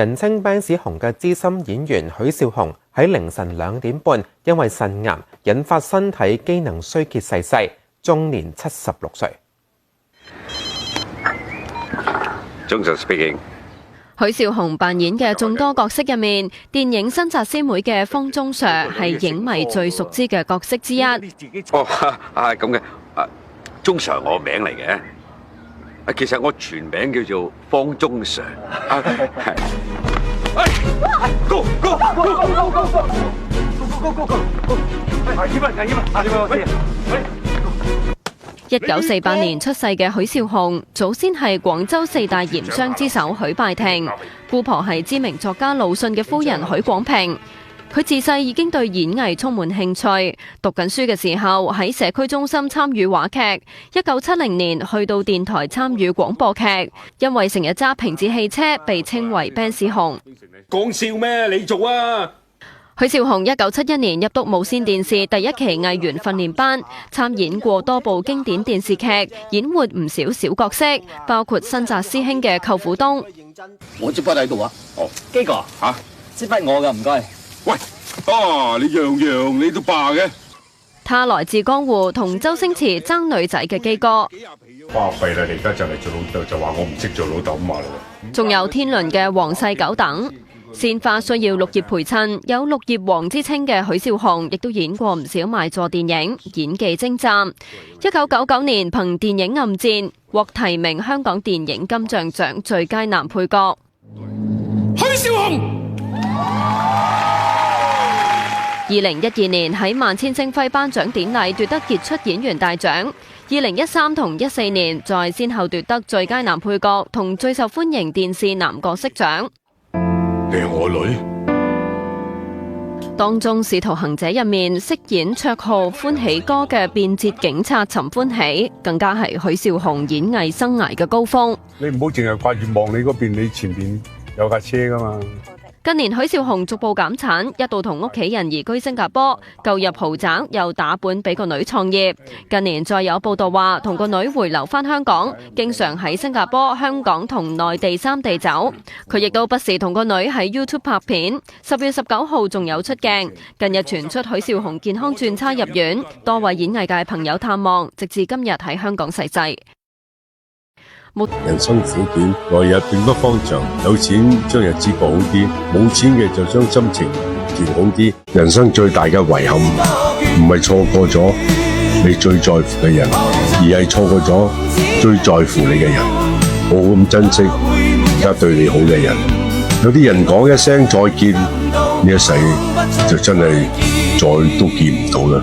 人稱 Benz 熊嘅資深演員許紹雄喺凌晨2點半因為腎癌引發身體機能衰竭逝世，終年76歲。中常 speaking。許紹雄扮演嘅眾多角色入面，電影《新紮師妹》嘅方中 Sir 係影迷最熟知嘅角色之一。哦，咁嘅，中 Sir 我名嚟嘅。其實我全名叫做方中 Sir。Go go go go go go go go go go go！ 1948年出世嘅許紹雄，祖先係廣州4大鹽商之首許拜庭，姑婆係知名作家魯迅嘅夫人許廣平。佢自細已經對演藝充滿興趣，讀緊書嘅時候喺社區中心參與話劇，1970年去到電台參與廣播劇，因為成日揸平治汽車，被稱為 Benz 熊。講笑咩？你做啊！許紹雄1971年入讀無線電視第一期藝員訓練班，參演過多部經典電視劇，演活唔少小角色，包括新紮師兄嘅舅父東。我支筆喺度啊！哦，基哥嚇，支筆我㗎，唔該。喂，你樣樣你都霸嘅。他來自江湖，同周星馳爭女仔嘅基哥。花費啦！你而家就嚟做老豆，就話我唔識做老豆咁話啦。仲有天倫嘅黃世九等。鮮花需要綠葉陪襯，有綠葉王之稱嘅許紹雄亦都演過唔少賣座電影，演技精湛。1999年憑電影《暗戰》獲提名香港電影金像獎最佳男配角。許紹雄2012年喺萬千星輝頒獎典禮奪得傑出演員大獎。2013同14年再先後奪得最佳男配角同最受歡迎電視男角色獎。你係我女？當中《使徒行者》入面飾演綽號歡喜哥嘅變節警察陳歡喜，更加係許紹雄演藝生涯嘅高峰。你唔好淨係掛住望你嗰邊，你前邊有架車㗎嘛。近年許紹雄逐步減產，一度同屋企人移居新加坡，購入豪宅，又打本俾個女創業。近年再有報道話，同個女回流返香港，經常喺新加坡、香港同內地三地走。佢亦都不時同個女喺 YouTube 拍片。10月19號仲有出鏡。近日傳出許紹雄健康轉差入院，多位演藝界朋友探望，直至今日喺香港逝世。人生苦短，來日並不方長。有錢將日子過好啲，冇錢嘅就將心情調好啲。人生最大嘅遺憾，唔係錯過咗你最在乎嘅人，而係錯過咗最在乎你嘅人。好好咁珍惜而家對你好嘅人。有啲人講一聲再見，呢一世就真係再都見唔到啦。